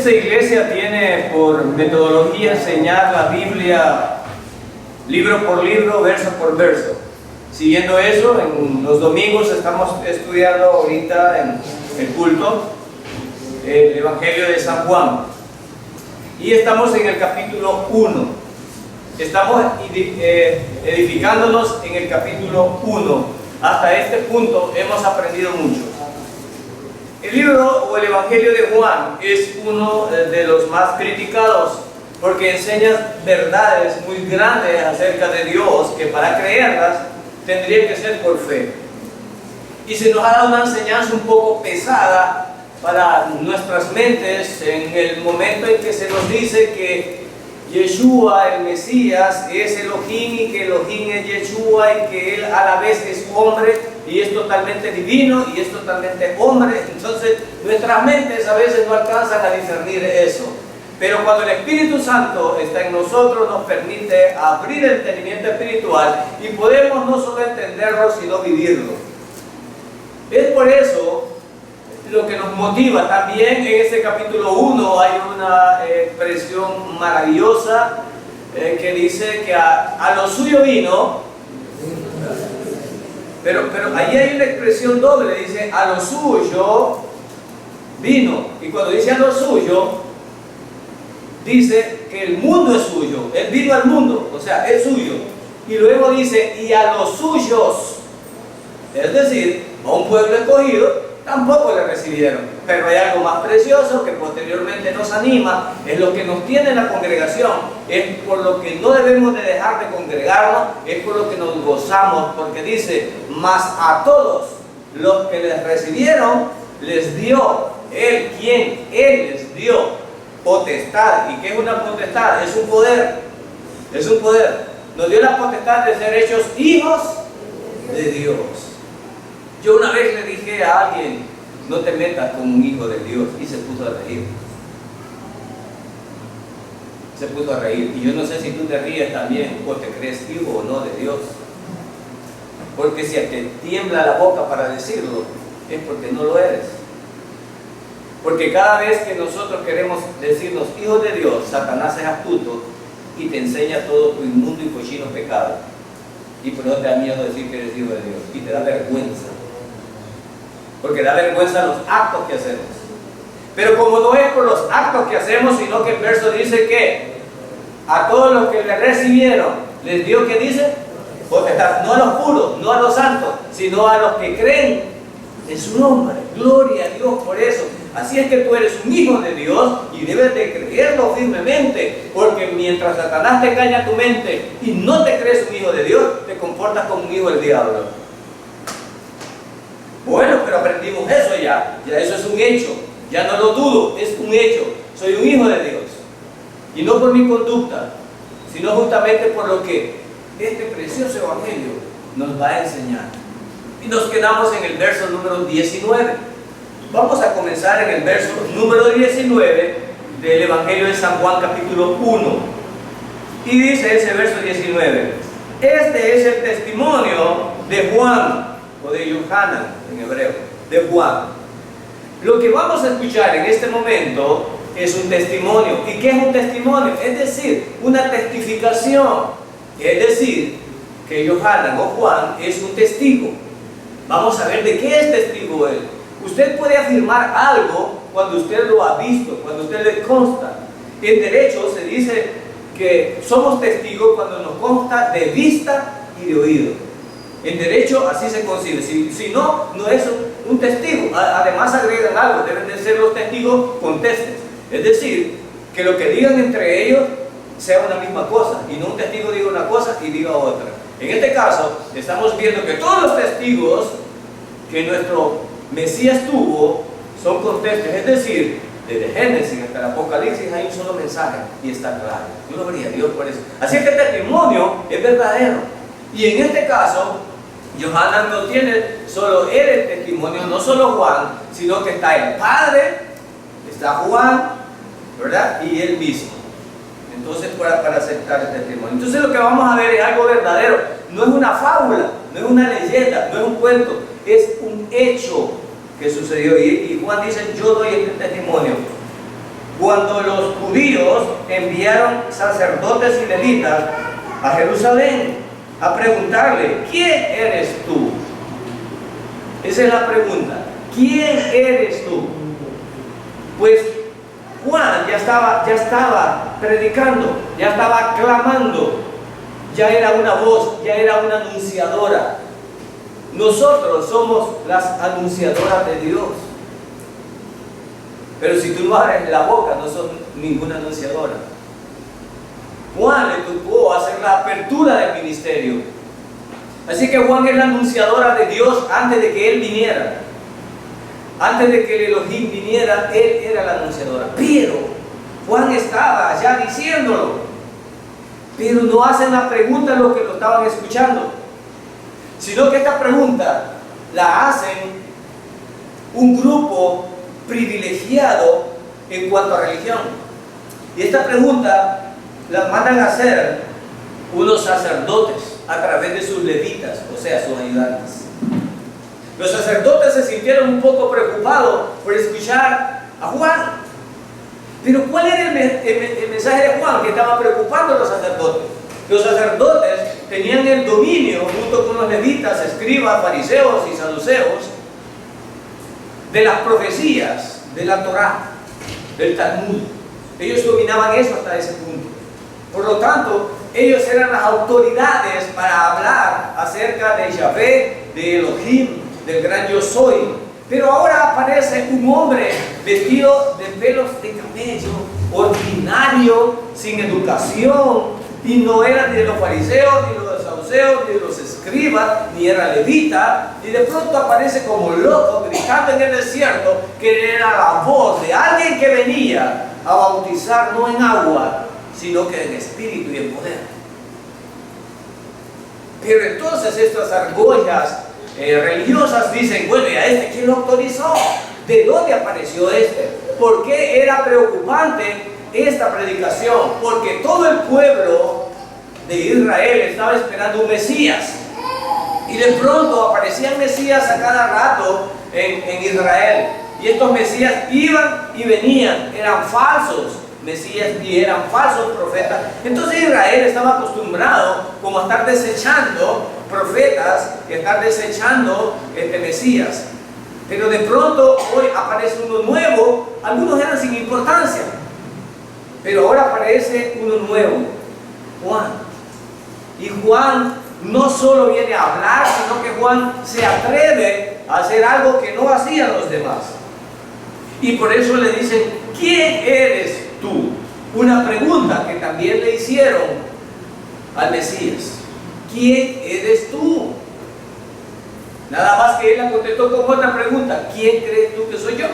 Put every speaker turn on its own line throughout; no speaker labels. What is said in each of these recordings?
Esta iglesia tiene por metodología enseñar la Biblia libro por libro, verso por verso. Siguiendo eso, en los domingos estamos estudiando ahorita en el culto el Evangelio de San Juan. Y estamos en el capítulo 1. Estamos edificándonos en el capítulo 1. Hasta este punto hemos aprendido mucho. El libro o el Evangelio de Juan es uno de los más criticados porque enseña verdades muy grandes acerca de Dios que para creerlas tendría que ser por fe. Y se nos ha dado una enseñanza un poco pesada para nuestras mentes en el momento en que se nos dice que Yeshua, el Mesías, es Elohim y que Elohim es Yeshua y que Él a la vez es hombre y es totalmente divino y es totalmente hombre. Entonces nuestras mentes a veces no alcanzan a discernir eso. Pero cuando el Espíritu Santo está en nosotros nos permite abrir el entendimiento espiritual y podemos no solo entenderlo sino vivirlo. Es por eso lo que nos motiva. También en este capítulo 1 hay una expresión maravillosa que dice que a lo suyo vino, pero ahí hay una expresión doble, dice a lo suyo vino, y cuando dice a lo suyo dice que el mundo es suyo, él vino al mundo, o sea, es suyo, y luego dice y a los suyos, es decir, a un pueblo escogido tampoco le recibieron. Pero hay algo más precioso que posteriormente nos anima, es lo que nos tiene en la congregación, es por lo que no debemos de dejar de congregarnos, es por lo que nos gozamos, porque dice, mas a todos los que les recibieron, les dio, Él les dio potestad. ¿Y qué es una potestad? Es un poder, nos dio la potestad de ser hechos hijos de Dios. Yo una vez le dije a alguien, no te metas con un hijo de Dios, y se puso a reír. Y yo no sé si tú te ríes también o te crees hijo o no de Dios. Porque si te tiembla la boca para decirlo, es porque no lo eres. Porque cada vez que nosotros queremos decirnos hijos de Dios, Satanás es astuto y te enseña todo tu inmundo y cochino pecado. Y por eso te da miedo decir que eres hijo de Dios. Y te da vergüenza. Porque da vergüenza los actos que hacemos. Pero como no es por los actos que hacemos, sino que el verso dice que a todos los que le recibieron, les dio, ¿qué dice? Potestad. No a los puros, no a los santos, sino a los que creen en su nombre. Gloria a Dios por eso. Así es que tú eres un hijo de Dios y debes de creerlo firmemente, porque mientras Satanás te engaña tu mente y no te crees un hijo de Dios, te comportas como un hijo del diablo. Bueno, pero aprendimos eso ya eso es un hecho, ya no lo dudo, es un hecho, soy un hijo de Dios. Y no por mi conducta, sino justamente por lo que este precioso evangelio nos va a enseñar. Y nos quedamos en el verso número 19. Vamos a comenzar en el verso número 19 del Evangelio de San Juan capítulo 1. Y dice ese verso 19, este es el testimonio de Juan, o de Yohanan en hebreo, de Juan. Lo que vamos a escuchar en este momento es un testimonio. ¿Y qué es un testimonio? Es decir, una testificación. Es decir, que Yohanan o Juan es un testigo. Vamos a ver de qué es testigo él. Usted puede afirmar algo cuando usted lo ha visto, cuando usted le consta. En derecho se dice que somos testigos cuando nos consta de vista y de oído. En derecho así se concibe. Si no, no es un testigo. Además agregan algo, deben de ser los testigos contestes. Es decir, que lo que digan entre ellos sea una misma cosa y no un testigo diga una cosa y diga otra. En este caso, estamos viendo que todos los testigos que nuestro Mesías tuvo son contestes. Es decir, desde Génesis hasta el Apocalipsis hay un solo mensaje y está claro. Gloria a Dios por eso. Así que el testimonio es verdadero. Y en este caso, Yohanan no tiene solo él el testimonio, no solo Juan, sino que está el Padre, está Juan, ¿verdad? Y él mismo. Entonces, para aceptar el testimonio. Entonces, lo que vamos a ver es algo verdadero. No es una fábula, no es una leyenda, no es un cuento, es un hecho que sucedió. Y Juan dice: yo doy este testimonio. cuando los judíos enviaron sacerdotes y levitas a Jerusalén a preguntarle: ¿quién eres tú? Esa es la pregunta. ¿Quién eres tú? Pues Juan ya estaba predicando, ya estaba clamando, ya era una voz, ya era una anunciadora. Nosotros somos las anunciadoras de Dios. Pero si tú no abres la boca, no sos ninguna anunciadora. Juan le tocó hacer la apertura del ministerio. Así que Juan es la anunciadora de Dios antes de que Él viniera. Antes de que el Elohim viniera, Él era la anunciadora. Pero Juan estaba ya diciéndolo. Pero no hacen la pregunta a los que lo estaban escuchando, sino que esta pregunta la hacen un grupo privilegiado en cuanto a religión. Y esta pregunta la mandan a hacer unos sacerdotes a través de sus levitas, o sea, sus ayudantes. Los sacerdotes se sintieron un poco preocupados por escuchar a Juan. Pero ¿cuál era el mensaje de Juan que estaba preocupando a los sacerdotes? Los sacerdotes tenían el dominio, junto con los levitas, escribas, fariseos y saduceos, de las profecías, de la Torá, del Talmud. Ellos dominaban eso hasta ese punto. Por lo tanto, ellos eran las autoridades para hablar acerca de Yahvé, de Elohim, del gran yo soy. Pero ahora aparece un hombre vestido de pelos de camello, ordinario, sin educación, y no era ni de los fariseos, ni de los saduceos, ni de los escribas, ni era levita, y de pronto aparece como loco, gritando en el desierto, que era la voz de alguien que venía a bautizar no en agua, sino que en espíritu y en poder. Pero entonces estas argollas religiosas dicen: bueno, ¿y a este quién lo autorizó? ¿De dónde apareció este? ¿Por qué era preocupante esta predicación? Porque todo el pueblo de Israel estaba esperando un Mesías, y de pronto aparecían Mesías a cada rato en Israel, y estos Mesías iban y venían, eran falsos Mesías y eran falsos profetas. Entonces Israel estaba acostumbrado como a estar desechando profetas y a estar desechando Mesías. Pero de pronto hoy aparece uno nuevo. Algunos eran sin importancia, pero ahora aparece uno nuevo, Juan. Y Juan no solo viene a hablar, sino que Juan se atreve a hacer algo que no hacían los demás. Y por eso le dicen: ¿quién eres tú? Una pregunta que también le hicieron al Mesías: ¿quién eres tú? Nada más que él la contestó con otra pregunta: ¿quién crees tú que soy yo?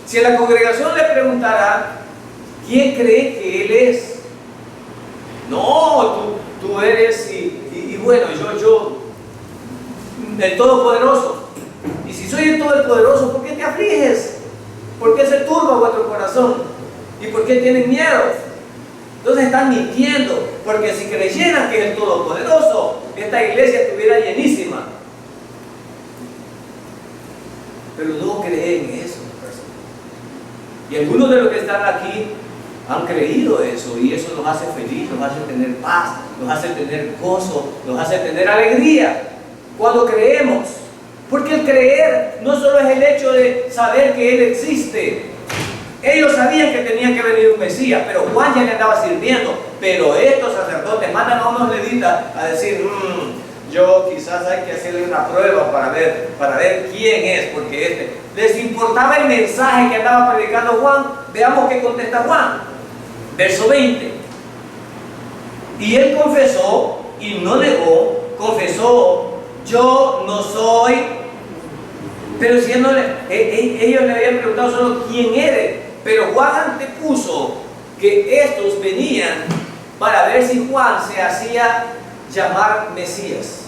Si a la congregación le preguntara: ¿quién cree que él es? No, tú eres, y bueno, yo, el Todopoderoso. Y si soy el Todopoderoso, ¿por qué te afliges? ¿Por qué se turba vuestro corazón? ¿Y por qué tienen miedo? Entonces están mintiendo, porque si creyeran que es el Todopoderoso, esta iglesia estuviera llenísima. Pero no creen eso. Y algunos de los que están aquí han creído eso, y eso nos hace feliz, nos hace tener paz, nos hace tener gozo, nos hace tener alegría cuando creemos. Porque el creer no solo es el hecho de saber que Él existe. Ellos sabían que tenía que venir un Mesías, pero Juan ya le andaba sirviendo. Pero estos sacerdotes mandan a unos levitas a decir: yo quizás hay que hacerle una prueba para ver quién es, porque les importaba el mensaje que andaba predicando Juan. Veamos qué contesta Juan. Verso 20. Y él confesó y no negó, confesó: yo no soy. Pero si ellos le habían preguntado solo: ¿quién eres? Pero Juan antepuso que estos venían para ver si Juan se hacía llamar Mesías.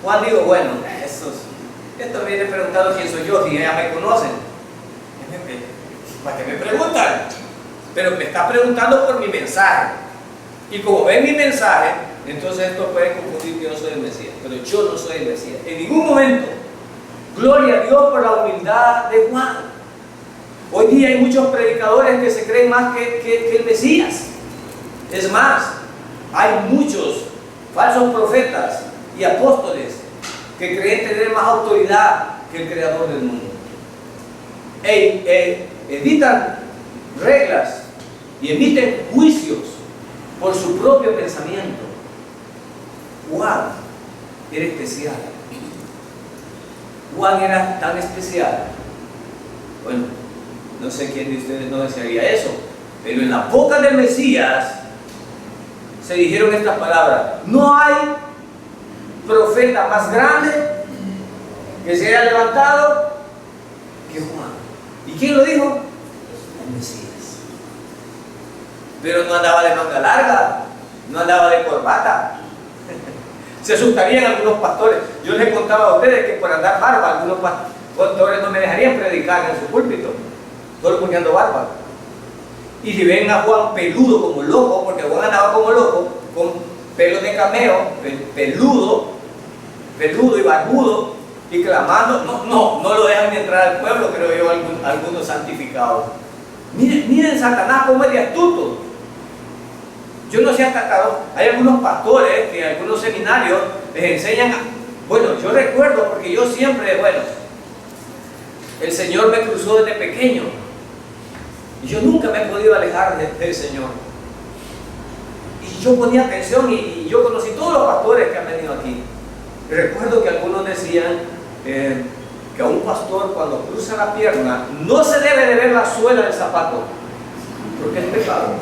Juan dijo: bueno, estos vienen preguntando quién soy yo, si ya me conocen. ¿Para qué me preguntan? Pero me está preguntando por mi mensaje. Y como ven mi mensaje, entonces esto puede confundir que yo soy el Mesías. Pero yo no soy el Mesías. En ningún momento. Gloria a Dios por la humildad de Juan. Hoy día hay muchos predicadores que se creen más que el Mesías. Es más, hay muchos falsos profetas y apóstoles que creen tener más autoridad que el creador del mundo. Editan reglas y emiten juicios por su propio pensamiento. Juan era especial. Juan era tan especial. Bueno, no sé quién de ustedes no desearía eso, pero en la boca del Mesías se dijeron estas palabras: no hay profeta más grande que se haya levantado que Juan. ¿Y quién lo dijo? El Mesías. Pero no andaba de manga larga, no andaba de corbata. Se asustarían algunos pastores. Yo les contaba a ustedes que por andar barba, algunos pastores no me dejarían predicar en su púlpito, solo poniendo barba. Y si ven a Juan peludo como loco, porque Juan andaba como loco, con pelos de cameo, peludo y barbudo, y clamando, no lo dejan ni entrar al pueblo, creo yo, algunos santificados. Miren Satanás cómo es de astuto. Yo no sé hasta hay algunos pastores que en algunos seminarios les enseñan bueno, yo recuerdo, porque yo siempre, el Señor me cruzó desde pequeño y yo nunca me he podido alejar del Señor. Y yo ponía atención y yo conocí todos los pastores que han venido aquí. Y recuerdo que algunos decían que a un pastor, cuando cruza la pierna, no se debe de ver la suela del zapato, porque es pecado,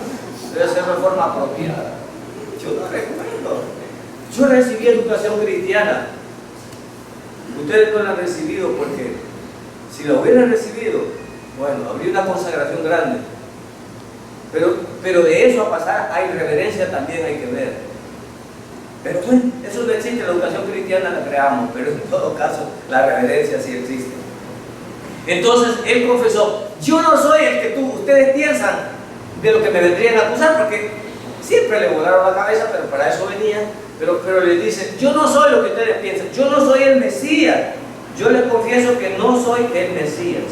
debe ser de forma apropiada. Yo no recuerdo. Yo recibí educación cristiana. Ustedes no la han recibido, porque si la hubieran recibido, habría una consagración grande. Pero de eso a pasar a irreverencia también hay que ver. Pero eso no existe, la educación cristiana la creamos, pero en todo caso la reverencia sí existe. Entonces él confesó: yo no soy el que ustedes piensan de lo que me vendrían a acusar, porque siempre le volaron la cabeza, pero para eso venía. Pero les dice: yo no soy lo que ustedes piensan, yo no soy el Mesías. Yo les confieso que no soy el Mesías.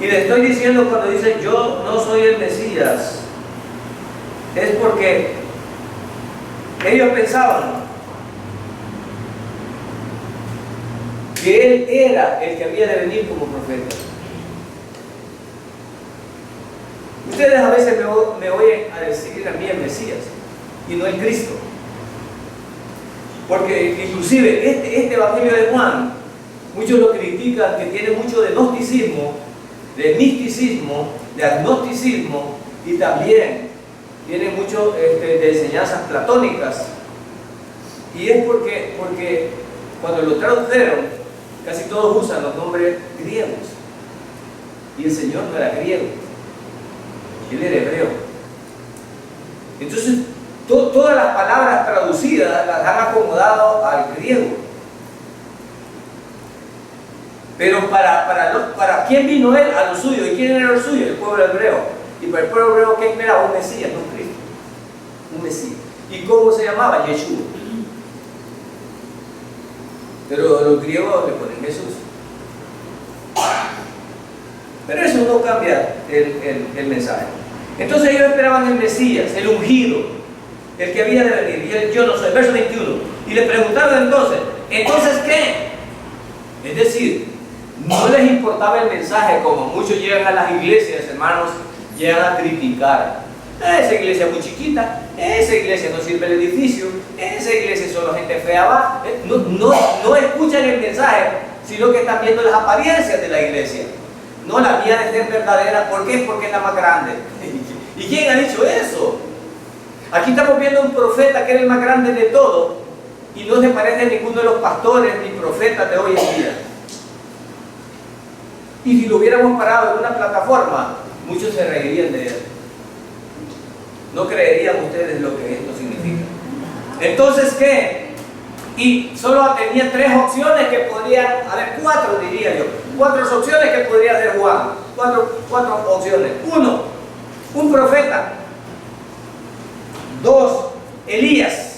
Y le estoy diciendo, cuando dice yo no soy el Mesías, es porque ellos pensaban que él era el que había de venir como profeta. Ustedes a veces me oyen a decir a mí el Mesías y no el Cristo, porque inclusive este Evangelio de Juan, muchos lo critican, que tiene mucho de gnosticismo, de misticismo, de agnosticismo, y también tiene mucho de enseñanzas platónicas. Y es porque cuando lo tradujeron, casi todos usan los nombres griegos, y el Señor no era griego, él era hebreo. Entonces todas las palabras traducidas las han acomodado al griego. Pero para quién vino él, a lo suyo. ¿Y quién era el suyo? El pueblo hebreo. Y para el pueblo hebreo, ¿qué esperaba? Un Mesías, no un Cristo. Un Mesías. ¿Y cómo se llamaba? Yeshua. Pero los griegos le ponen Jesús. Pero eso no cambia el mensaje. Entonces ellos esperaban el Mesías, el ungido, el que había de venir. Y él: yo no soy. Verso 21. Y le preguntaron entonces ¿qué? Es decir, no les importaba el mensaje, como muchos llegan a las iglesias, hermanos, llegan a criticar. Esa iglesia es muy chiquita, esa iglesia no sirve el edificio, esa iglesia solo gente fea va. No escuchan el mensaje, sino que están viendo las apariencias de la iglesia. No, la mía de ser verdadera. ¿Por qué? Porque es la más grande. ¿Y quién ha dicho eso? Aquí estamos viendo un profeta que era el más grande de todo, y no se parece a ninguno de los pastores ni profetas de hoy en día. Y si lo hubiéramos parado en una plataforma, muchos se reirían de él. No creerían ustedes lo que esto significa. Entonces, ¿qué? Y solo tenía tres opciones que podrían, cuatro diría yo, cuatro opciones que podría hacer Juan. Cuatro opciones. Uno, un profeta. Dos, Elías.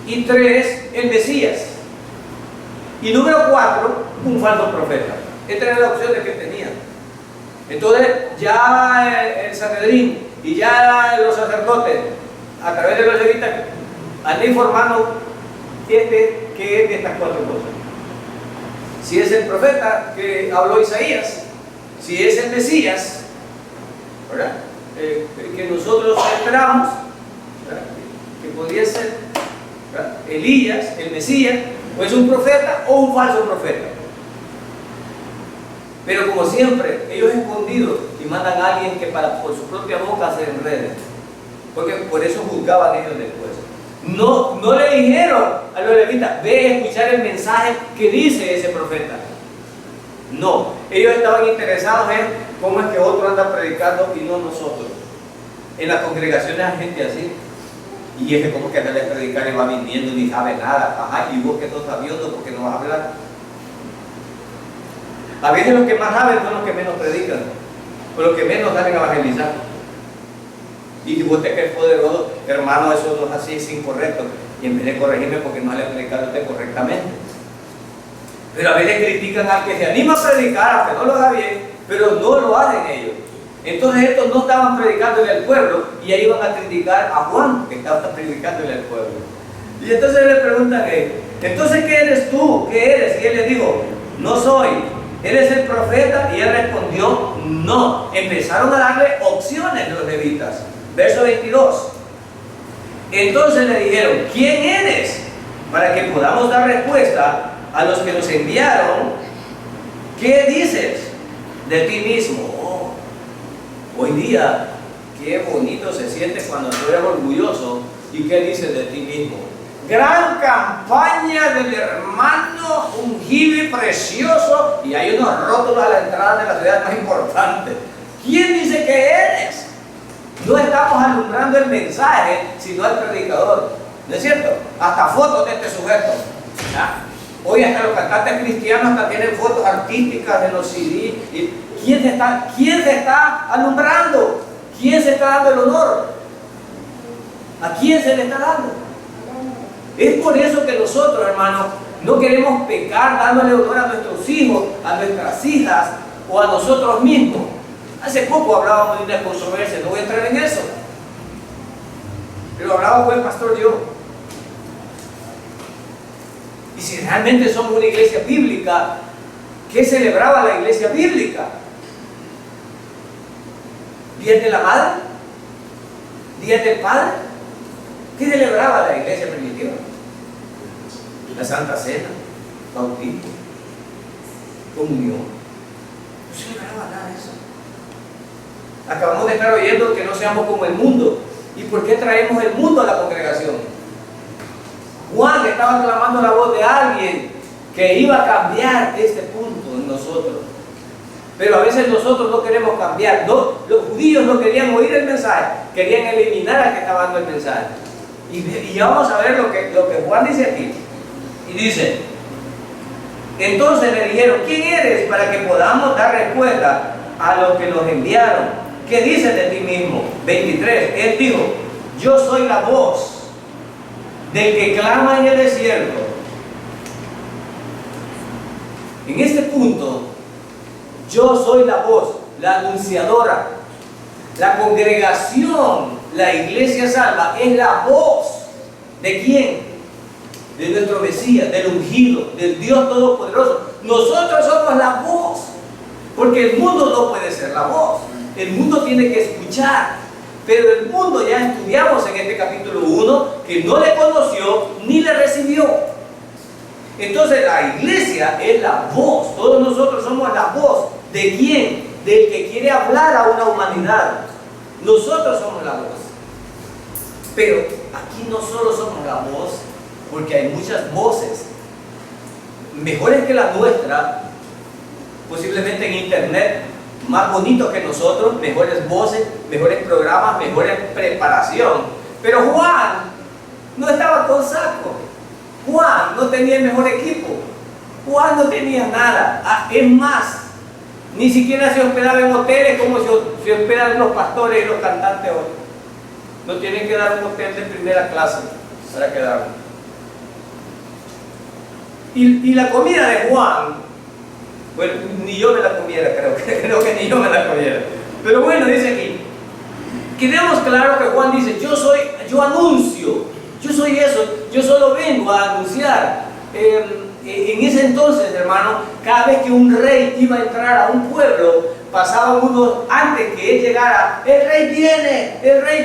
Y tres, el Mesías. Y número 4, un falso profeta. Esta era la opción que tenían. Entonces ya el Sanedrín y ya los sacerdotes, a través de los levitas, han informado qué es de estas cuatro cosas. Si es el profeta que habló Isaías, si es el Mesías, ¿verdad? Que nosotros esperamos, ¿verdad? Que podría ser, ¿verdad? Elías, el Mesías, o es un profeta o un falso profeta. Pero como siempre, ellos escondidos y mandan a alguien que por su propia boca se enrede, porque por eso juzgaban ellos después. No le dijeron a los levitas, ve a escuchar el mensaje que dice ese profeta. No, ellos estaban interesados en cómo es que otro anda predicando y no nosotros. En las congregaciones hay gente así, y es que como que anda a predicar y va viniendo y ni sabe nada. Ajá, y vos que no estás viendo porque no vas a hablar. A veces los que más saben son los que menos predican, o los que menos salen a evangelizar. Y si vos te crees poderoso, hermano, eso no es así, es incorrecto. Y en vez de corregirme porque no le he predicado usted correctamente. Pero a veces critican al que se anima a predicar, aunque no lo haga bien, pero no lo hacen ellos. Entonces estos no estaban predicándole al pueblo y ahí iban a criticar a Juan, que estaba predicándole al pueblo. Y entonces le preguntan a él, entonces ¿qué eres tú? ¿Qué eres? Y él les dijo, no soy. ¿Eres el profeta? Y él respondió, no. Empezaron a darle opciones los levitas. Verso 22. Entonces le dijeron, ¿quién eres? Para que podamos dar respuesta a los que nos enviaron. ¿Qué dices de ti mismo? Oh, hoy día, qué bonito se siente cuando tú eres orgulloso. ¿Y qué dices de ti mismo? Gran campaña del hermano ungido y precioso, y hay unos rótulos a la entrada de la ciudad más importante. ¿Quién dice que eres? No estamos alumbrando el mensaje, sino al predicador. ¿No es cierto? Hasta fotos de este sujeto. ¿Ya? Hoy hasta los cantantes cristianos hasta tienen fotos artísticas de los CD. ¿Quién se está alumbrando? ¿Quién se está dando el honor? ¿A quién se le está dando? Es por eso que nosotros, hermanos, no queremos pecar dándole honor a nuestros hijos, a nuestras hijas o a nosotros mismos. Hace poco hablábamos de una controversia, no voy a entrar en eso, pero hablaba con el pastor yo. Y si realmente somos una iglesia bíblica, ¿qué celebraba la iglesia bíblica? ¿Días de la Madre? ¿Días del Padre? ¿Qué celebraba la iglesia primitiva? La Santa Cena, bautismo, comunión. No celebraba nada de eso. Acabamos de estar oyendo que no seamos como el mundo. ¿Y por qué traemos el mundo a la congregación? Juan estaba clamando la voz de alguien que iba a cambiar este punto en nosotros. Pero a veces nosotros no queremos cambiar. No, los judíos no querían oír el mensaje, querían eliminar al que estaba dando el mensaje. Y ya vamos a ver lo que Juan dice aquí. Y dice, entonces le dijeron, ¿quién eres? Para que podamos dar respuesta a los que nos enviaron. ¿Qué dices de ti mismo? 23. Él dijo, yo soy la voz del que clama en el desierto. En este punto, yo soy la voz, la anunciadora. La congregación, la iglesia salva, es la voz. ¿De quién? De nuestro Mesías, del ungido, del Dios Todopoderoso. Nosotros somos la voz, porque el mundo no puede ser la voz. El mundo tiene que escuchar, pero el mundo ya estudiamos en este capítulo 1 que no le conoció ni le recibió. Entonces la iglesia es la voz, todos nosotros somos la voz. ¿De quién? Del que quiere hablar a una humanidad. Nosotros somos la voz. Pero aquí no solo somos la voz, porque hay muchas voces mejores que la nuestra, posiblemente en internet, más bonitos que nosotros, mejores voces, mejores programas, mejores preparación. Pero Juan no estaba con saco. Juan no tenía el mejor equipo. Juan no tenía nada. Es más, ni siquiera se hospedaba en hoteles como se hospedan los pastores y los cantantes hoy. No tienen que dar un hotel de primera clase para quedarse. Y la comida de Juan Bueno, ni yo me la comiera, creo que ni yo me la comiera. Pero bueno, dice aquí, quedemos claro que Juan dice, yo anuncio, yo soy eso, yo solo vengo a anunciar. En ese entonces, hermano, cada vez que un rey iba a entrar a un pueblo, pasaban unos, antes que él llegara, el rey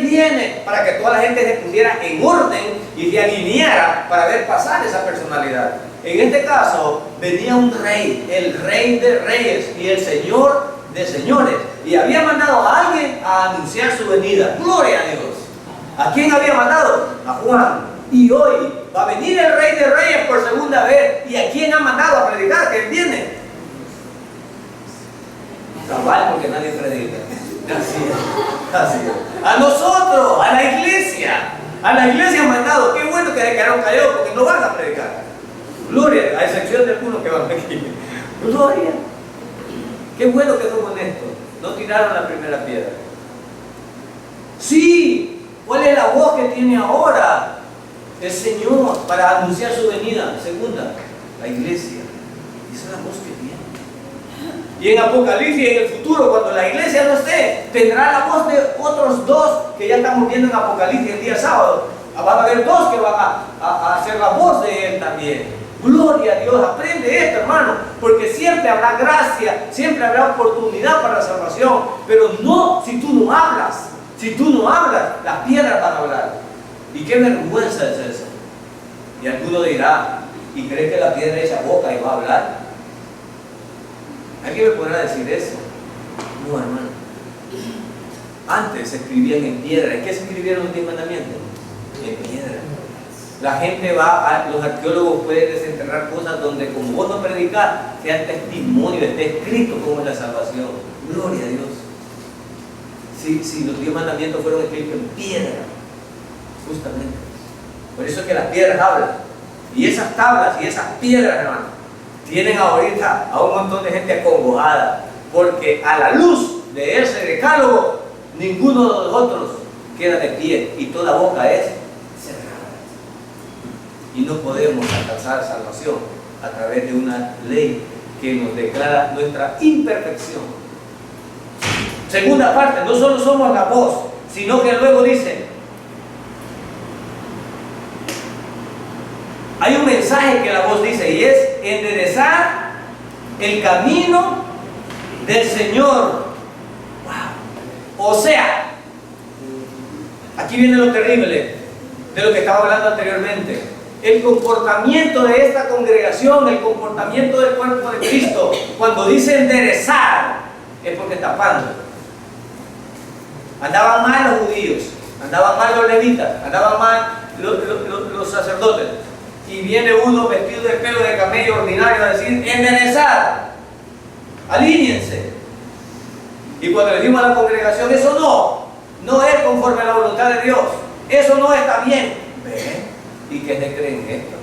viene, para que toda la gente se pusiera en orden y se alineara para ver pasar esa personalidad. En este caso, venía un rey, el rey de reyes y el señor de señores, y había mandado a alguien a anunciar su venida. ¡Gloria a Dios! ¿A quién había mandado? A Juan. Y hoy va a venir el rey de reyes por segunda vez. ¿Y a quién ha mandado a predicar que él viene? Cabal, porque nadie predica. Así es. A nosotros, a la iglesia ha mandado. Qué bueno que se quedaron callados porque no van a predicar. Gloria, a excepción de algunos que van aquí. Gloria. Qué bueno que son honestos. No tiraron la primera piedra. Sí, ¿cuál es la voz que tiene ahora el Señor para anunciar su venida? Segunda, la iglesia. Esa es la voz que tiene. Y en Apocalipsis, en el futuro, cuando la iglesia no esté, tendrá la voz de otros dos que ya estamos viendo en Apocalipsis el día sábado. Van a haber dos que van a hacer la voz de él también. Gloria a Dios, aprende esto, hermano, porque siempre habrá gracia, siempre habrá oportunidad para la salvación, pero no si tú no hablas. Si tú no hablas, las piedras van a hablar. Y qué vergüenza es eso. Y alguno dirá, ¿y crees que la piedra echa boca y va a hablar? ¿Alguien me podrá decir eso? No, hermano. Antes se escribían en piedra. ¿En qué se escribieron los 10 mandamientos? En piedra. La gente los arqueólogos pueden desenterrar cosas donde, como vos no predicás, sea testimonio, esté escrito cómo es la salvación. Gloria a Dios. Si los 10 mandamientos fueron escritos en piedra, justamente. Por eso es que las piedras hablan. Y esas tablas y esas piedras, hermano, tienen ahorita a un montón de gente acongojada, porque a la luz de ese decálogo, ninguno de nosotros queda de pie y toda boca es cerrada. Y no podemos alcanzar salvación a través de una ley que nos declara nuestra imperfección. Segunda parte, no solo somos la voz, sino que luego dice, hay un mensaje que la voz dice y es enderezar el camino del Señor. Wow. O sea, aquí viene lo terrible de lo que estaba hablando anteriormente. El comportamiento de esta congregación, el comportamiento del cuerpo de Cristo, cuando dice enderezar, es porque tapando. Andaban mal los judíos, andaban mal los levitas, andaban mal los sacerdotes. Y viene uno vestido de pelo de camello ordinario a decir, enderezar, alíñense. Y cuando le dimos a la congregación, eso no es conforme a la voluntad de Dios, eso no está bien. ¿Ven? ¿Y qué se creen esto?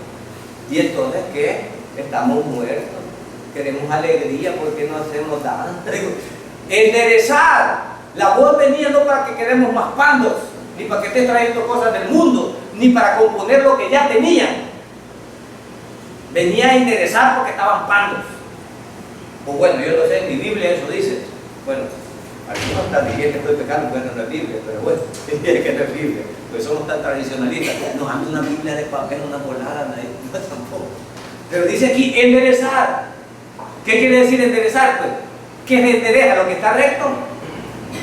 ¿Y entonces qué? Estamos muertos, queremos alegría porque no hacemos nada. Enderezar. La voz venía no para que queremos más pandos, ni para que estés trayendo cosas del mundo, ni para componer lo que ya tenían. Venía a enderezar porque estaban pandos. O bueno, yo no sé, en mi Biblia eso dice. Bueno, algunos están diciendo que estoy pecando, bueno, no es Biblia, pero bueno, es que no es Biblia, pues somos tan tradicionalistas. Nos anda una Biblia de papel, una volada, no tampoco. Pero dice aquí, enderezar. ¿Qué quiere decir enderezar? Pues, ¿qué se endereza? ¿Lo que está recto?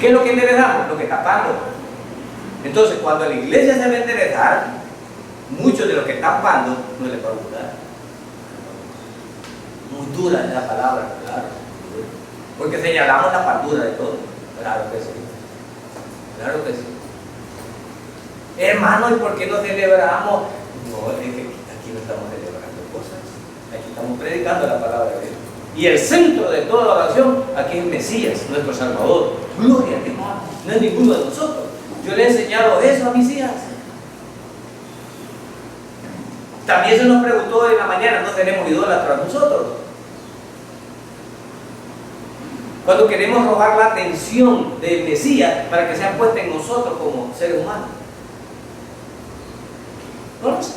¿Qué es lo que enderezamos? Lo que está pando. Entonces, cuando la iglesia se va a enderezar, muchos de los que están pando no les va a gustar. Muy dura es la palabra, claro. Porque señalamos la pandura de todo. Claro que sí. Claro que sí. Hermano, ¿y por qué no celebramos? No, es que aquí no estamos celebrando cosas. Aquí estamos predicando la palabra de Dios. Y el centro de toda la oración, aquí es Mesías, nuestro Salvador. Gloria a Dios. No es ninguno de nosotros. Yo le he enseñado eso a mis hijas. También se nos preguntó en la mañana, ¿no tenemos idólatras nosotros? Cuando queremos robar la atención del Mesías para que sea puesta en nosotros como seres humanos. No lo sé.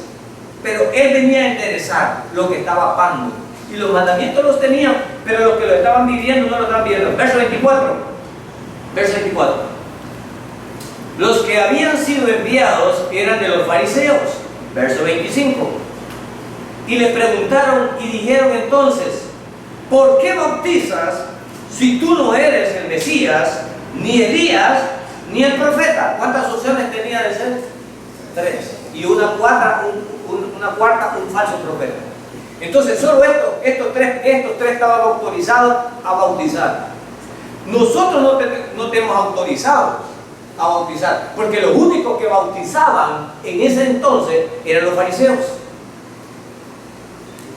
Pero él venía a enderezar lo que estaba pando. Y los mandamientos los tenían, pero los que lo estaban viviendo no lo estaban viviendo. Verso 24. Verso 24. Los que habían sido enviados eran de los fariseos. Verso 25. Y le preguntaron y dijeron entonces: ¿por qué bautizas si tú no eres el Mesías, ni Elías, ni el profeta? ¿Cuántas opciones tenía de ser? 3. Y una cuarta, un falso profeta. Entonces solo estos tres estaban autorizados a bautizar. Nosotros no tenemos autorizados a bautizar, porque los únicos que bautizaban en ese entonces eran los fariseos.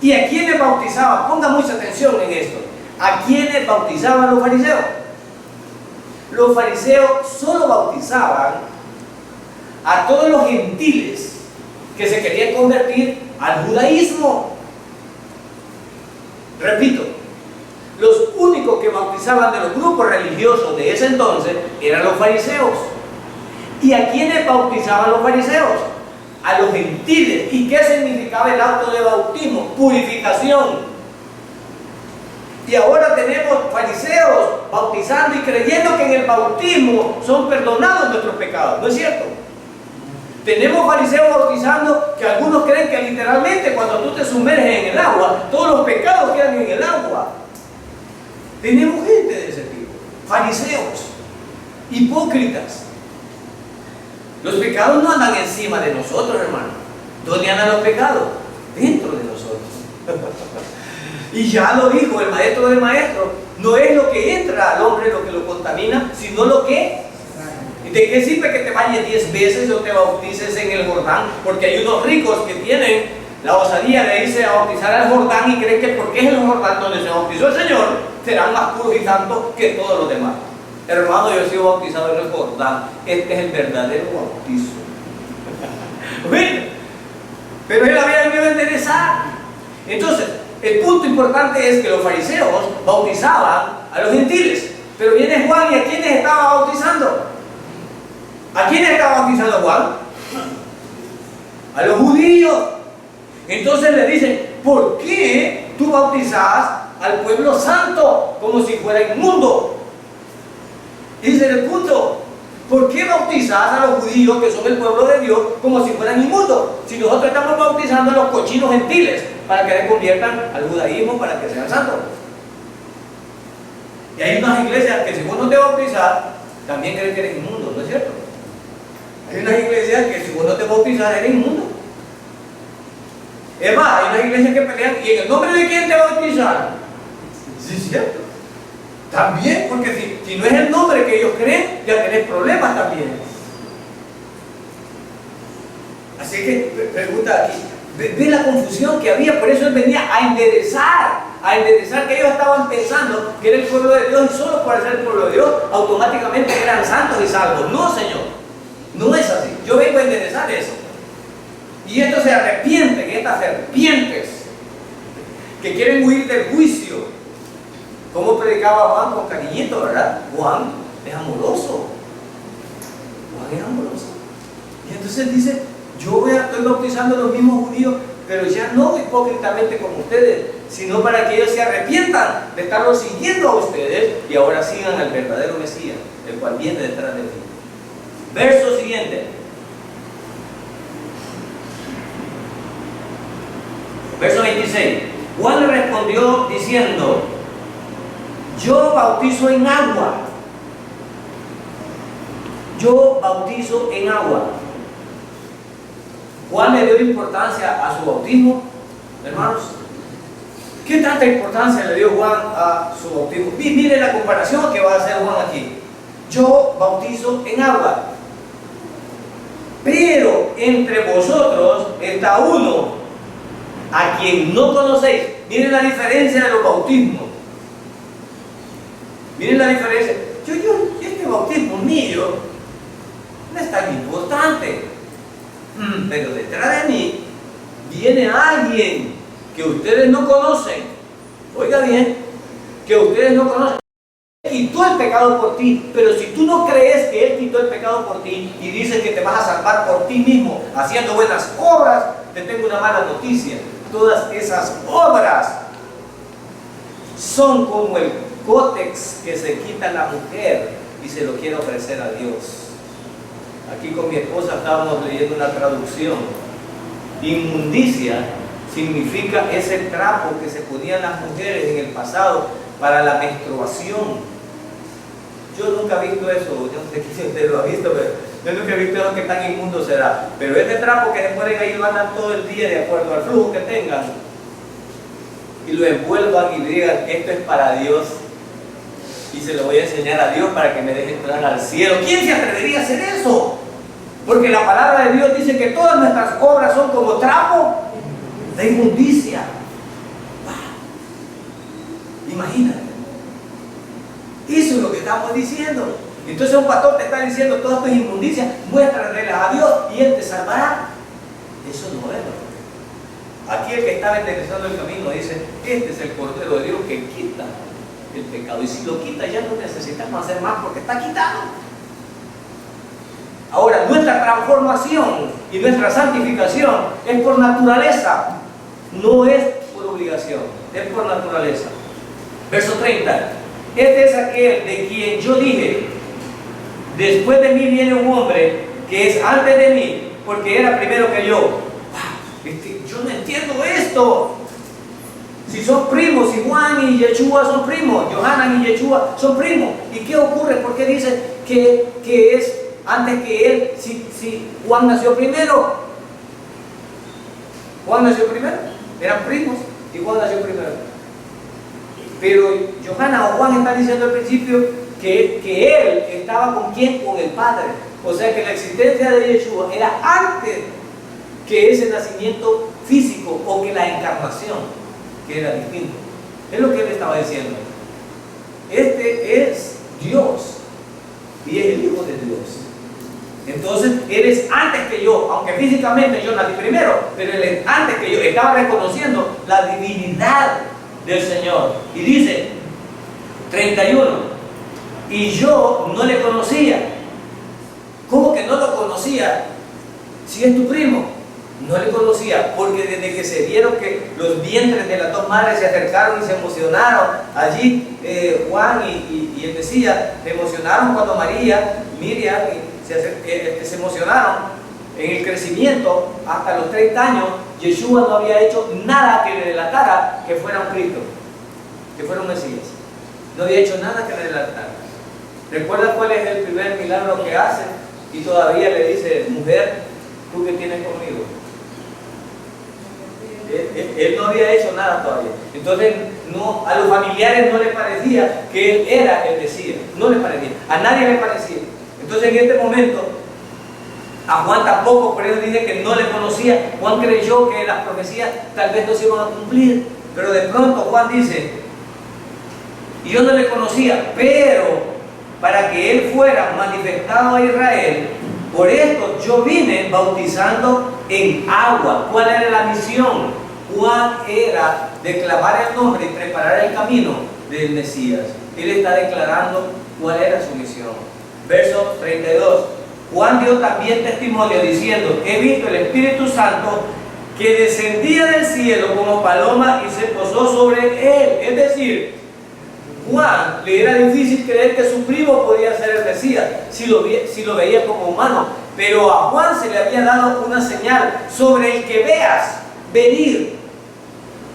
¿Y a quiénes bautizaban? Ponga mucha atención en esto. ¿A quiénes bautizaban los fariseos? Los fariseos solo bautizaban a todos los gentiles que se querían convertir al judaísmo. Repito, los únicos que bautizaban de los grupos religiosos de ese entonces eran los fariseos. ¿Y a quiénes bautizaban los fariseos? A los gentiles. ¿Y qué significaba el acto de bautismo? Purificación. Y ahora tenemos fariseos bautizando y creyendo que en el bautismo son perdonados nuestros pecados. ¿No es cierto? Tenemos fariseos bautizando que algunos creen que literalmente cuando tú te sumerges en el agua, todos los pecados quedan en el agua. Tenemos gente de ese tipo. Fariseos, hipócritas. Los pecados no andan encima de nosotros, hermano. ¿Dónde andan los pecados? Dentro de nosotros. Y ya lo dijo el maestro del maestro. No es lo que entra al hombre lo que lo contamina, sino lo que... ¿De qué sirve que te bañes 10 veces o te bautices en el Jordán? Porque hay unos ricos que tienen la osadía de irse a bautizar al Jordán y creen que porque es el Jordán donde se bautizó el Señor, serán más puros y santos que todos los demás. Hermano, yo he sido bautizado en el Jordán. Este es el verdadero bautizo. Bueno, pero él había venido a enderezar. Entonces, el punto importante es que los fariseos bautizaban a los gentiles. Pero viene Juan, ¿y a quiénes estaba bautizando? ¿A quiénes estaba bautizando Juan? A los judíos. Entonces le dicen: ¿por qué tú bautizas al pueblo santo como si fuera inmundo? Ese es el punto. ¿Por qué bautizas a los judíos, que son el pueblo de Dios, como si fueran inmundos? Si nosotros estamos bautizando a los cochinos gentiles para que se conviertan al judaísmo, para que sean santos. Y hay unas iglesias que si vos no te bautizas, también creen que eres inmundo, ¿no es cierto? Hay unas iglesias que si vos no te bautizas, eres inmundo. Es más, hay unas iglesias que pelean: ¿y en el nombre de quién te bautizan? Sí, es cierto. También, porque si no es el nombre que ellos creen, ya tenés problemas también. Así que, pregunta aquí, ve la confusión que había. Por eso él venía a enderezar que ellos estaban pensando que era el pueblo de Dios y solo por ser el pueblo de Dios, automáticamente eran santos y salvos. No, Señor, no es así. Yo vengo a enderezar eso. Y estos se arrepienten, estas serpientes que quieren huir del juicio. ¿Cómo predicaba Juan? Con cariñito, ¿verdad? Juan es amoroso. Juan es amoroso. Y entonces dice: yo estoy bautizando a los mismos judíos, pero ya no hipócritamente como ustedes, sino para que ellos se arrepientan de estarlos siguiendo a ustedes y ahora sigan al verdadero Mesías, el cual viene detrás de ti. Verso siguiente. Verso 26. Juan le respondió diciendo: yo bautizo en agua. Yo bautizo en agua. Juan le dio importancia a su bautismo, hermanos. ¿Qué tanta importancia le dio Juan a su bautismo? Mire la comparación que va a hacer Juan aquí. Yo bautizo en agua, pero entre vosotros está uno a quien no conocéis. Miren la diferencia de los bautismos. Miren la diferencia. Este bautismo mío no es tan importante. Pero detrás de mí viene alguien que ustedes no conocen. Oiga bien, que ustedes no conocen. Él quitó el pecado por ti, pero si tú no crees que Él quitó el pecado por ti y dices que te vas a salvar por ti mismo haciendo buenas obras, te tengo una mala noticia. Todas esas obras son como el cótex que se quita la mujer y se lo quiere ofrecer a Dios. Aquí con mi esposa estábamos leyendo una traducción. Inmundicia significa ese trapo que se ponían las mujeres en el pasado para la menstruación. Yo nunca he visto eso, yo no sé si usted lo ha visto, pero yo nunca he visto eso, que tan inmundo será. Pero este trapo que se ponen ahí lo andan todo el día de acuerdo al flujo que tengan y lo envuelvan y digan, esto es para Dios y se lo voy a enseñar a Dios para que me deje entrar al cielo. ¿Quién se atrevería a hacer eso? Porque la palabra de Dios dice que todas nuestras obras son como trapo de inmundicia. ¡Wow! Imagínate. Eso es lo que estamos diciendo. Entonces un pastor te está diciendo todas tus inmundicias, muéstralas a Dios y Él te salvará. Eso no es verdad. Aquí el que estaba enderezando el camino dice, este es el Cordero de Dios que quita el pecado. Y si lo quita ya no necesitamos hacer más porque está quitado. Ahora, nuestra transformación y nuestra santificación es por naturaleza, no es por obligación, es por naturaleza. Verso 30. Este es aquel de quien yo dije, después de mí viene un hombre que es antes de mí, porque era primero que yo. Yo no entiendo esto. Si son primos, si Juan y Yeshua son primos, Johanan y Yeshua son primos, ¿y qué ocurre? ¿Por qué dice que es antes que él? Si Juan nació primero, Juan nació primero, eran primos y Juan nació primero. Pero Johanan o Juan están diciendo al principio que él estaba con quién, con el Padre. O sea que la existencia de Yeshua era antes que ese nacimiento físico o que la encarnación, que era distinto. Es lo que él estaba diciendo. Este es Dios y es el Hijo de Dios. Entonces él es antes que yo, aunque físicamente yo nací primero, pero él es antes que yo. Estaba reconociendo la divinidad del Señor. Y dice 31, y yo no le conocía. ¿Cómo que no lo conocía? Si es tu primo. No le conocía, porque desde que se vieron que los vientres de las dos madres se acercaron y se emocionaron, allí Juan y el Mesías se emocionaron cuando María, Miriam se emocionaron en el crecimiento. Hasta los 30 años Yeshua no había hecho nada que le delatara que fuera un Cristo, que fuera un Mesías. No había hecho nada que le delatara. ¿Recuerda cuál es el primer milagro que hace? Y todavía le dice, mujer, ¿tú qué tienes conmigo? Él no había hecho nada todavía. Entonces no, a los familiares no les parecía que él era el Mesías. No les parecía, a nadie le parecía. Entonces en este momento a Juan tampoco, por eso dice que no le conocía. Juan creyó que las profecías tal vez no se iban a cumplir, pero de pronto Juan dice, y yo no le conocía, pero para que él fuera manifestado a Israel, por esto yo vine bautizando en agua. ¿Cuál era la misión? Juan era declamar el nombre y preparar el camino del Mesías. Él está declarando cuál era su misión. Verso 32. Juan dio también testimonio diciendo, he visto el Espíritu Santo que descendía del cielo como paloma y se posó sobre él. Es decir, Juan le era difícil creer que su primo podía ser el Mesías si lo veía como humano, pero a Juan se le había dado una señal: sobre el que veas venir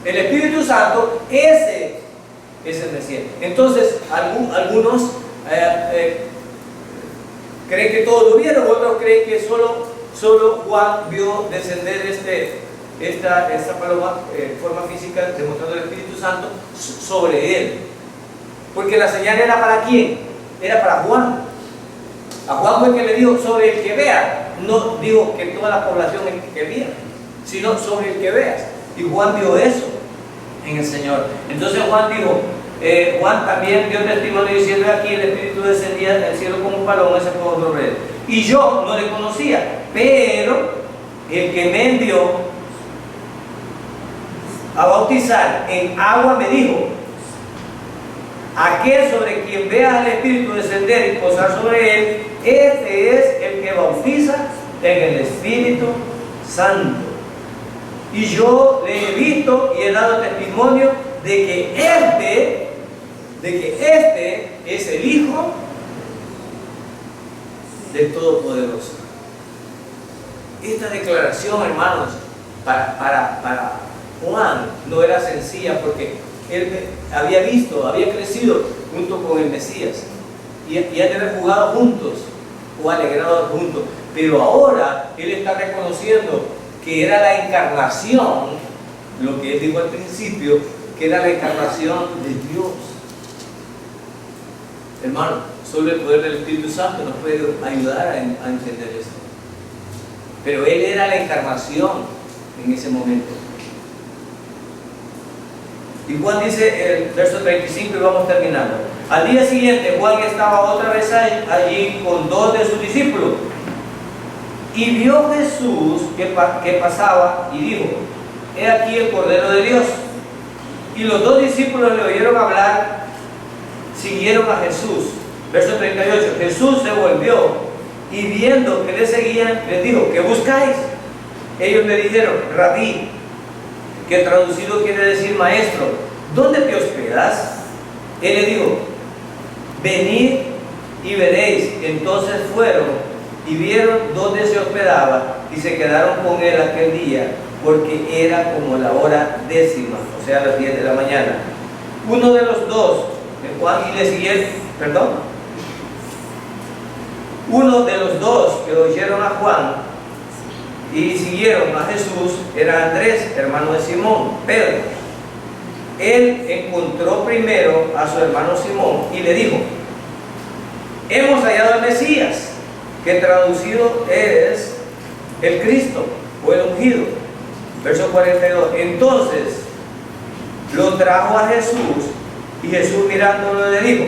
el Espíritu Santo, ese es el Mesías. Entonces algunos creen que todos lo vieron, otros creen que solo Juan vio descender esta paloma en forma física, demostrando el Espíritu Santo sobre él. Porque la señal era para quién, era para Juan. A Juan fue el que le dijo sobre el que vea. No dijo que toda la población que vea, sino sobre el que veas. Y Juan vio eso en el Señor. Entonces Juan dijo, Juan también dio testimonio diciendo, aquí el Espíritu descendía del cielo como un paloma, ese fue otro rey. Y yo no le conocía, pero el que me envió a bautizar en agua me dijo, aquel sobre quien veas al Espíritu descender y posar sobre él, este es el que bautiza en el Espíritu Santo. Y yo le he visto y he dado testimonio de que este es el Hijo del Todopoderoso. Esta declaración, hermanos, para Juan no era sencilla, porque él había crecido junto con el Mesías y ha de haber jugado juntos o alegrado juntos, pero ahora él está reconociendo que era la encarnación, lo que él dijo al principio, que era la encarnación de Dios. Hermano, solo el poder del Espíritu Santo nos puede ayudar a entender esto. Pero él era la encarnación en ese momento. Y Juan dice el verso 35, y vamos terminando. Al día siguiente Juan estaba otra vez allí con 2 de sus discípulos, y vio Jesús que pasaba y dijo: he aquí el Cordero de Dios. Y los 2 discípulos le oyeron hablar, siguieron a Jesús. Verso 38, Jesús se volvió y viendo que le seguían, les dijo: ¿qué buscáis? Ellos le dijeron: Rabí, que traducido quiere decir maestro, ¿dónde te hospedas? Él le dijo: venid y veréis. Entonces fueron y vieron dónde se hospedaba, y se quedaron con él aquel día, porque era como la hora 10, o sea, las 10 de la mañana. Uno de los 2, Juan, y le siguieron, uno de los 2 que oyeron a Juan y siguieron a Jesús era Andrés, hermano de Simón, Pedro. Él encontró primero a su hermano Simón y le dijo: hemos hallado al Mesías, que traducido es el Cristo o el ungido. Verso 42. Entonces lo trajo a Jesús, y Jesús mirándolo le dijo: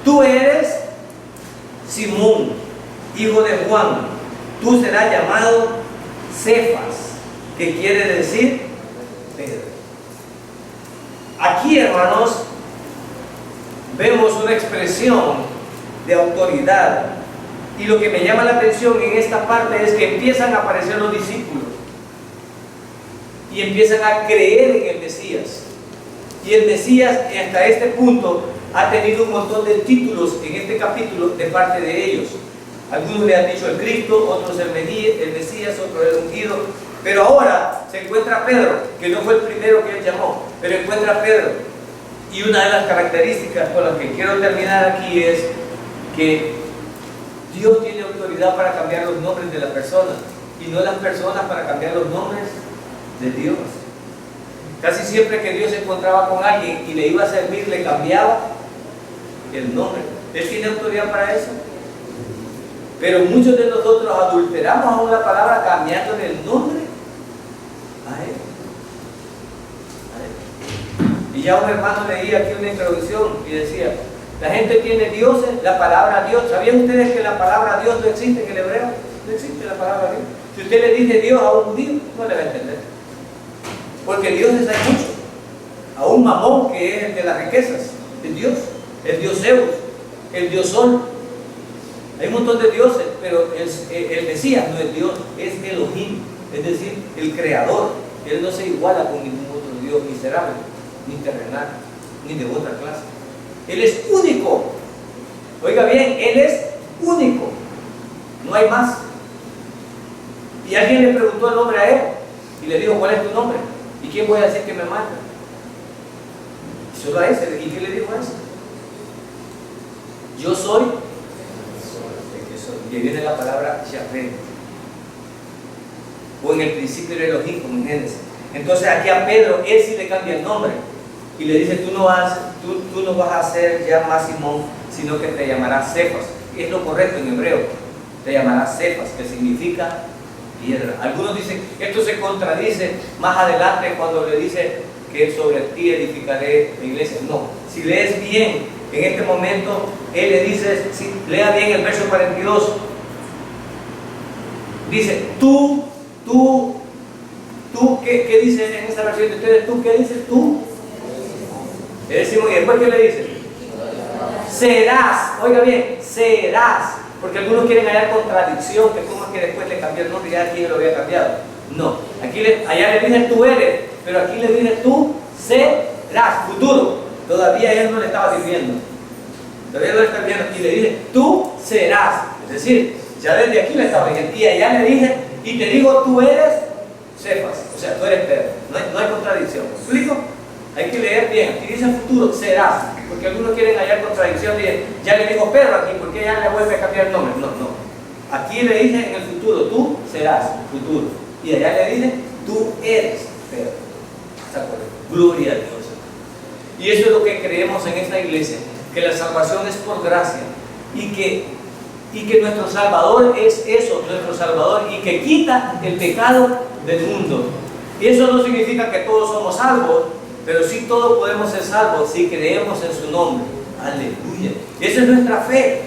tú eres Simón, hijo de Juan, tú serás llamado Cefas, que quiere decir Pedro. Aquí, hermanos, vemos una expresión de autoridad, y lo que me llama la atención en esta parte es que empiezan a aparecer los discípulos y empiezan a creer en el Mesías. Y el Mesías hasta este punto ha tenido un montón de títulos en este capítulo de parte de ellos. Algunos le han dicho el Cristo, otros el Mesías, otros el ungido. Pero ahora se encuentra Pedro, que no fue el primero que él llamó, pero encuentra a Pedro. Y una de las características con las que quiero terminar aquí es que Dios tiene autoridad para cambiar los nombres de las personas, y no las personas para cambiar los nombres de Dios. Casi siempre que Dios se encontraba con alguien y le iba a servir, le cambiaba el nombre. Él tiene autoridad para eso. Pero muchos de nosotros adulteramos aún la palabra cambiándole el nombre a él. Y ya un hermano leía aquí una introducción y decía: la gente tiene dioses, la palabra Dios. ¿Sabían ustedes que la palabra Dios no existe en el hebreo? No existe la palabra Dios. Si usted le dice Dios a un judío, no le va a entender. Porque dioses hay muchos. A un Mamón, que es el de las riquezas, es Dios. El dios Zeus, el dios Sol. Hay un montón de dioses, pero el Mesías no es Dios, es Elohim, es decir, el Creador. Él no se iguala con ningún otro Dios miserable, ni terrenal, ni de otra clase. Él es único. Oiga bien, Él es único. No hay más. Y alguien le preguntó el nombre a Él y le dijo: ¿cuál es tu nombre? ¿Y quién voy a decir que me mata? Solo a ese. ¿Y qué le dijo a ese? Yo soy el que soy. Y ahí viene la palabra Yahvé. O en el principio era Elohim, como en Génesis. Entonces aquí a Pedro, él sí le cambia el nombre. Y le dice: tú no vas a ser ya más Simón, sino que te llamarás Cefas. Es lo correcto en hebreo. Te llamarás Cefas, que significa piedra. Algunos dicen, esto se contradice más adelante cuando le dice que sobre ti edificaré la iglesia. No, si lees bien, en este momento, él le dice, si lea bien el verso 42, dice, tú, ¿qué dice en esta versión de ustedes? ¿Tú qué dices? Tú. Es Simón, y después ¿qué le dice? Serás, oiga bien, serás. Porque algunos quieren hallar contradicción, que como es que después le cambió el nombre y ya aquí lo había cambiado. No, allá le dice tú eres, pero aquí le dice tú serás, futuro. Todavía él no le estaba diciendo. Todavía no le estaba diciendo. Y le dije, tú serás. Es decir, ya desde aquí le estaba diciendo. Y allá le dije, y te digo, tú eres Cefas. O sea, tú eres Pedro. No hay contradicción. ¿Me explico? Hay que leer bien. Aquí dice futuro, serás. Porque algunos quieren hallar contradicción. Dicen, ya le dijo Pedro aquí, ¿por qué ya le vuelve a cambiar el nombre? No, no. Aquí le dice en el futuro, tú serás, futuro. Y allá le dice, tú eres Pedro. ¿Está acuerdo? Gloria a Dios. Y eso es lo que creemos en esta iglesia, que la salvación es por gracia y que nuestro Salvador es eso, nuestro Salvador, y que quita el pecado del mundo. Y eso no significa que todos somos salvos, pero sí todos podemos ser salvos si creemos en su nombre. Aleluya. Esa es nuestra fe.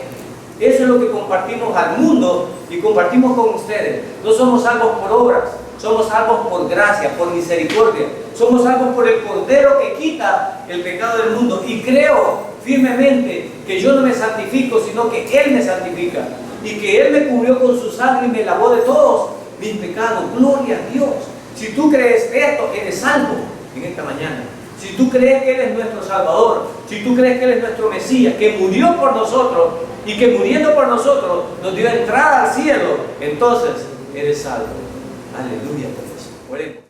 Eso es lo que compartimos al mundo y compartimos con ustedes. No somos salvos por obras, somos salvos por gracia, por misericordia. Somos salvos por el Cordero que quita el pecado del mundo. Y creo firmemente que yo no me santifico, sino que Él me santifica. Y que Él me cubrió con su sangre y me lavó de todos mis pecados. Gloria a Dios. Si tú crees esto, eres salvo en esta mañana. Si tú crees que Él es nuestro Salvador, si tú crees que Él es nuestro Mesías, que murió por nosotros y que muriendo por nosotros nos dio entrada al cielo, entonces eres salvo. Aleluya por eso. Oremos.